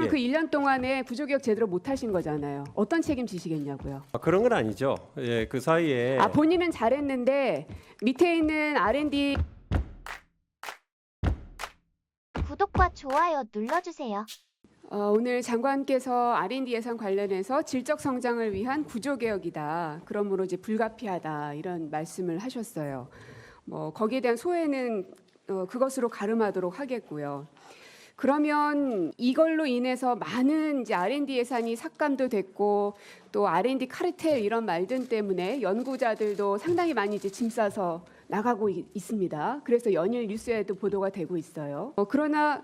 그러면 예. 그 1년 동안에 구조개혁 제대로 못 하신 거잖아요. 어떤 책임 지시겠냐고요. 그런 건 아니죠. 예, 그 사이에 본인은 잘했는데 밑에 있는 R&D 구독과 좋아요 눌러주세요. 오늘 장관께서 R&D 예산 관련해서 질적 성장을 위한 구조개혁이다. 그러므로 이제 불가피하다 이런 말씀을 하셨어요. 뭐 거기에 대한 소회는 그것으로 가름하도록 하겠고요. 그러면 이걸로 인해서 많은 이제 R&D 예산이 삭감도 됐고 또 R&D 카르텔 이런 말들 때문에 연구자들도 상당히 많이 이제 짐 싸서 나가고 있습니다. 그래서 연일 뉴스에도 보도가 되고 있어요. 그러나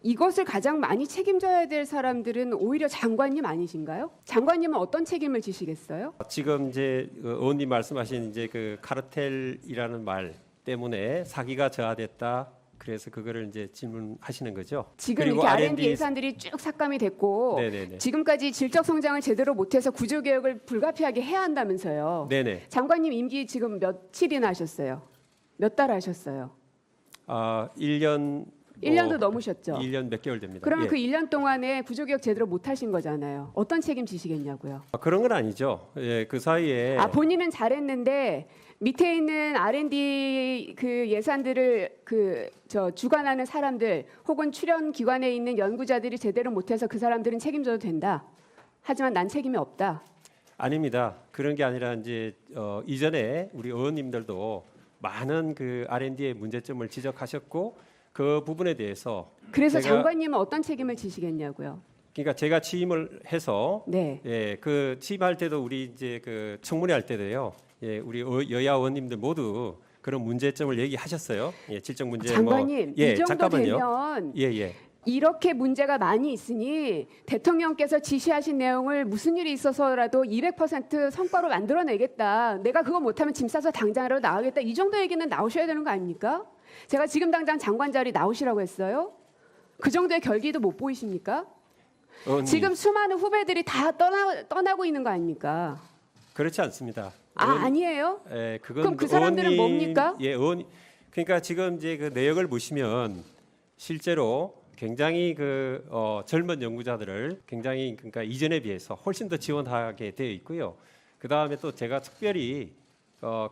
이것을 가장 많이 책임져야 될 사람들은 오히려 장관님 아니신가요? 장관님은 어떤 책임을 지시겠어요? 지금 이제 의원님 말씀하신 이제 그 카르텔이라는 말 때문에 사기가 저하됐다. 그래서 그거를 이제 질문하시는 거죠. 지금 그리고 이렇게 R&D 예산들이 쭉 삭감이 됐고 네네네. 지금까지 질적 성장을 제대로 못해서 구조개혁을 불가피하게 해야 한다면서요. 네네. 장관님 임기 지금 며칠이나 하셨어요? 몇 달 하셨어요? 1년 1년도 넘으셨죠? 1년 몇 개월 됩니다. 그러면 예. 그 1년 동안에 구조개혁 제대로 못 하신 거잖아요. 어떤 책임 지시겠냐고요. 그런 건 아니죠. 예, 그 사이에 본인은 잘했는데 밑에 있는 R&D 그 예산들을 주관하는 사람들 혹은 출연 기관에 있는 연구자들이 제대로 못해서 그 사람들은 책임져도 된다. 하지만 난 책임이 없다. 아닙니다. 그런 게 아니라 이제 이전에 우리 의원님들도 많은 그 R&D의 문제점을 지적하셨고 그 부분에 대해서 그래서 제가- 장관님은 어떤 책임을 지시겠냐고요. 그러니까 제가 취임을 해서 네. 예, 그 취임할 때도 우리 이제 그 청문회 할 때도요. 예, 우리 여야 의원님들 모두 그런 문제점을 얘기하셨어요. 예, 질적 문제 장관님 예, 이 정도 잠깐만요. 되면 예, 예. 이렇게 문제가 많이 있으니 대통령께서 지시하신 내용을 무슨 일이 있어서라도 200% 성과로 만들어내겠다. 내가 그거 못하면 짐 싸서 당장으로 나가겠다. 이 정도 얘기는 나오셔야 되는 거 아닙니까? 제가 지금 당장 장관 자리 나오시라고 했어요. 그 정도의 결기도 못 보이십니까? 의원님, 지금 수많은 후배들이 다 떠나고 있는 거 아닙니까? 그렇지 않습니다. 아니에요? 예, 그건 그럼 그 사람들은 의원님- 뭡니까? 예, 그러니까 지금 이제 그 내역을 보시면 실제로 굉장히 그 젊은 연구자들을 굉장히 그러니까 이전에 비해서 훨씬 더 지원하게 되어 있고요. 그 다음에 또 제가 특별히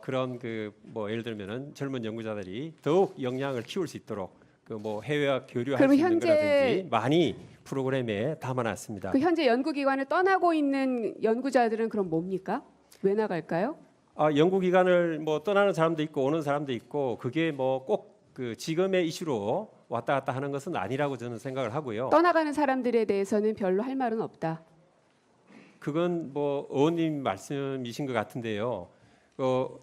그런 그 뭐 예를 들면은 젊은 연구자들이 더욱 역량을 키울 수 있도록 그 뭐 해외와 교류할 그럼 수 있는 현재- 거라든지 많이 프로그램에 담아놨습니다. 그 현재 연구기관을 떠나고 있는 연구자들은 그럼 뭡니까? 왜 나갈까요? 연구기관을 뭐 떠나는 사람도 있고 오는 사람도 있고 그게 뭐 꼭 그 지금의 이슈로 왔다 갔다 하는 것은 아니라고 저는 생각을 하고요. 떠나가는 사람들에 대해서는 별로 할 말은 없다. 그건 뭐 의원님 말씀이신 것 같은데요.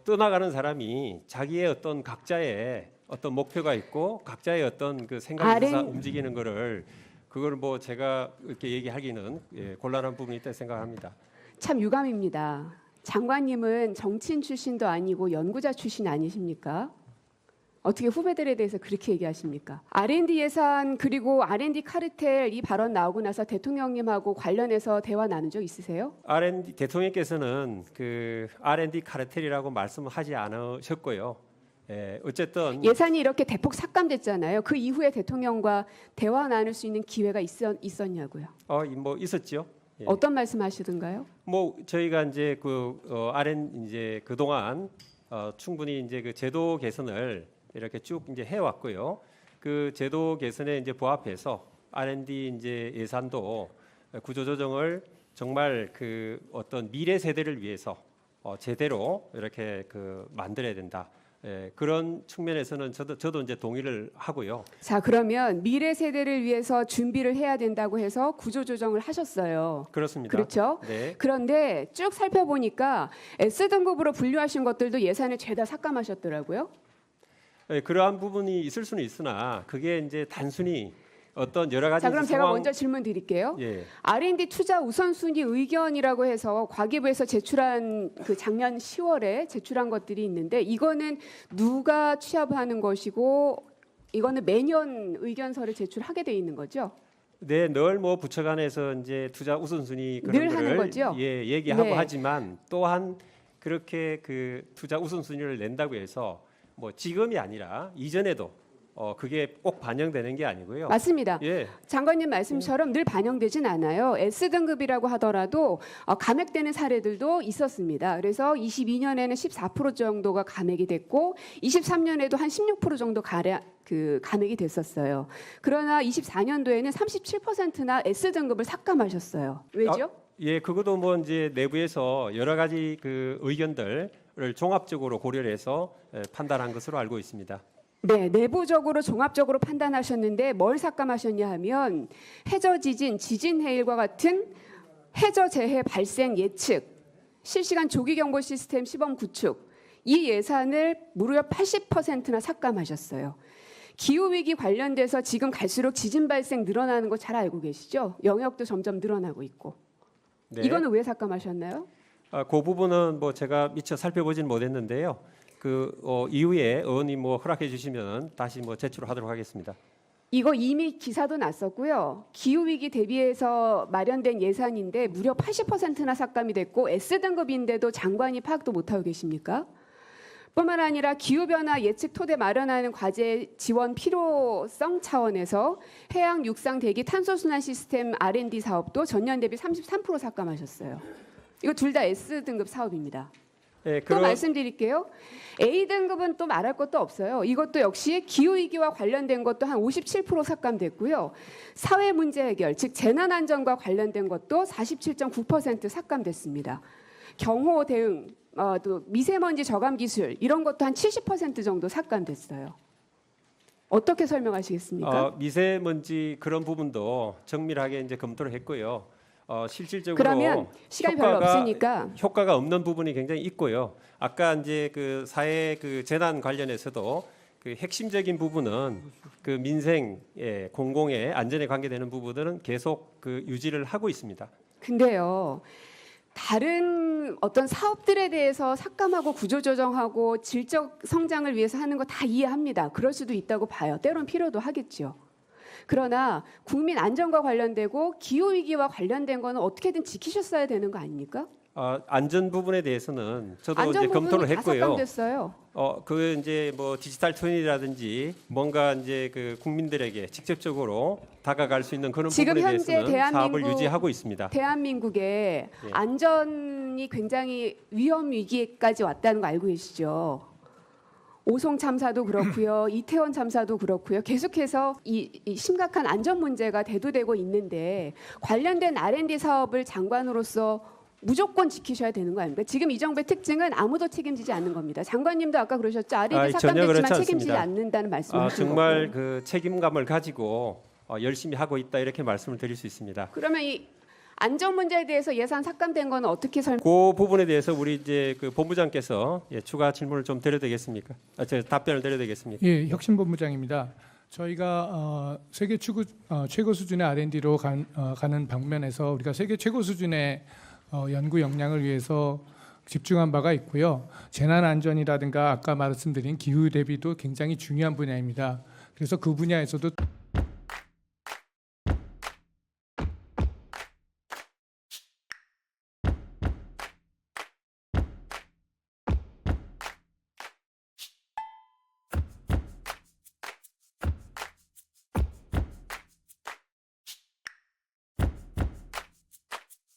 떠나가는 사람이 자기의 어떤 각자의 어떤 목표가 있고 각자의 어떤 그 생각에 있어서 움직이는 거를 그걸 뭐 제가 이렇게 얘기하기는 곤란한 부분이 있다 생각합니다. 참 유감입니다. 장관님은 정치인 출신도 아니고 연구자 출신 아니십니까? 어떻게 후배들에 대해서 그렇게 얘기하십니까? R&D 예산 그리고 R&D 카르텔 이 발언 나오고 나서 대통령님하고 관련해서 대화 나눈 적 있으세요? R&D 대통령께서는 그 R&D 카르텔이라고 말씀하지 않으셨고요. 어쨌든 예산이 이렇게 대폭 삭감됐잖아요. 그 이후에 대통령과 대화 나눌 수 있는 기회가 있었냐고요. 뭐 있었죠. 예. 어떤 말씀하시던가요? 뭐 저희가 이제 이제 그 동안 충분히 이제 그 제도 개선을 이렇게 쭉 이제 해왔고요. 그 제도 개선에 이제 부합해서 R&D 이제 예산도 구조조정을 정말 그 어떤 미래 세대를 위해서 제대로 이렇게 그 만들어야 된다. 그런 측면에서는 저도 이제 동의를 하고요. 자, 그러면 미래 세대를 위해서 준비를 해야 된다고 해서 구조조정을 하셨어요. 그렇습니다. 그렇죠? 네. 그런데 쭉 살펴보니까 S등급으로 분류하신 것들도 예산을 죄다 삭감하셨더라고요. 그러한 부분이 있을 수는 있으나 그게 이제 단순히 어떤 여러 가지 자, 그럼 제가 상황- 먼저 질문 드릴게요. 예. R&D 투자 우선순위 의견이라고 해서 과기부에서 제출한 그 작년 10월에 제출한 것들이 있는데 이거는 누가 취합하는 것이고 이거는 매년 의견서를 제출하게 돼 있는 거죠? 네, 늘 뭐 부처 간에서 이제 투자 우선순위 그런 늘 거를 하는 거죠? 예, 얘기하고 네. 하지만 또한 그렇게 그 투자 우선순위를 낸다고 해서 뭐 지금이 아니라 이전에도 그게 꼭 반영되는 게 아니고요. 맞습니다. 예, 장관님 말씀처럼 늘 반영되진 않아요. S등급이라고 하더라도 감액되는 사례들도 있었습니다. 그래서 22년에는 14% 정도가 감액이 됐고 23년에도 한 16% 정도 감액이 됐었어요. 그러나 24년도에는 37%나 S등급을 삭감하셨어요. 왜죠? 예, 그것도 뭐 이제 내부에서 여러 가지 그 의견들을 종합적으로 고려를 해서 판단한 것으로 알고 있습니다. 네, 내부적으로 종합적으로 판단하셨는데 뭘 삭감하셨냐 하면 해저 지진, 지진 해일과 같은 해저 재해 발생 예측, 실시간 조기 경보 시스템 시범 구축 이 예산을 무려 80%나 삭감하셨어요. 기후 위기 관련돼서 지금 갈수록 지진 발생 늘어나는 거 잘 알고 계시죠? 영역도 점점 늘어나고 있고. 네. 이거는 왜 삭감하셨나요? 그 부분은 뭐 제가 미처 살펴보진 못했는데요. 이후에 의원님 뭐 허락해 주시면 다시 뭐 제출하도록 하겠습니다. 이거 이미 기사도 났었고요. 기후 위기 대비해서 마련된 예산인데 무려 80%나 삭감이 됐고 S등급인데도 장관이 파악도 못하고 계십니까? 뿐만 아니라 기후변화 예측 토대 마련하는 과제 지원 필요성 차원에서 해양 육상 대기 탄소순환 시스템 R&D 사업도 전년 대비 33% 삭감하셨어요. 이거 둘 다 S등급 사업입니다. 예, 또 말씀드릴게요. A등급은 또 말할 것도 없어요. 이것도 역시 기후위기와 관련된 것도 한 57% 삭감됐고요. 사회문제 해결, 즉 재난안전과 관련된 것도 47.9% 삭감됐습니다. 경호 대응, 또 미세먼지 저감 기술 이런 것도 한 70% 정도 삭감됐어요. 어떻게 설명하시겠습니까? 미세먼지 그런 부분도 정밀하게 이제 검토를 했고요. 실질적으로 그러면 시간이 별로 없으니까 효과가 없는 부분이 굉장히 있고요. 아까 이제 그 사회 그 재난 관련해서도 그 핵심적인 부분은 그 민생의 공공의 안전에 관계되는 부분들은 계속 그 유지를 하고 있습니다. 근데요. 다른 어떤 사업들에 대해서 삭감하고 구조조정하고 질적 성장을 위해서 하는 거 다 이해합니다. 그럴 수도 있다고 봐요. 때론 필요도 하겠죠. 그러나 국민 안전과 관련되고 기후 위기와 관련된 거는 어떻게든 지키셨어야 되는 거 아닙니까? 안전 부분에 대해서는 저도 안전 이제 검토를 부분은 다 했고요. 삭감됐어요. 그 이제 뭐 디지털 트윈이라든지 뭔가 이제 그 국민들에게 직접적으로 다가갈 수 있는 그런 지금 부분에 현재 대해서는 사업을 대한민국 유지하고 있습니다. 대한민국의 예. 안전이 굉장히 위험 위기까지 왔다는 거 알고 계시죠? 오송 참사도 그렇고요, 이태원 참사도 그렇고요. 계속해서 이 심각한 안전 문제가 대두되고 있는데 관련된 R&D 사업을 장관으로서 무조건 지키셔야 되는 거 아닙니까? 지금 이 정부의 특징은 아무도 책임지지 않는 겁니다. 장관님도 아까 그러셨죠. R&D 전혀 그렇지 삭감됐지만 책임지지 않습니다. 않는다는 말씀을 하신 정말 거고. 그 책임감을 가지고 열심히 하고 있다 이렇게 말씀을 드릴 수 있습니다. 그러면 이 안전 문제에 대해서 예산 삭감된 건 어떻게 그 부분에 대해서 우리 이제 그 본부장께서 추가 질문을 좀 드려도 되겠습니까? 제가 답변을 드려도 되겠습니까? 예, 혁신본부장입니다. 저희가 세계 최고 수준의 R&D로 가는 방면에서 우리가 세계 최고 수준의 연구 역량을 위해서 집중한 바가 있고요. 재난 안전이라든가 아까 말씀드린 기후 대비도 굉장히 중요한 분야입니다. 그래서 그 분야에서도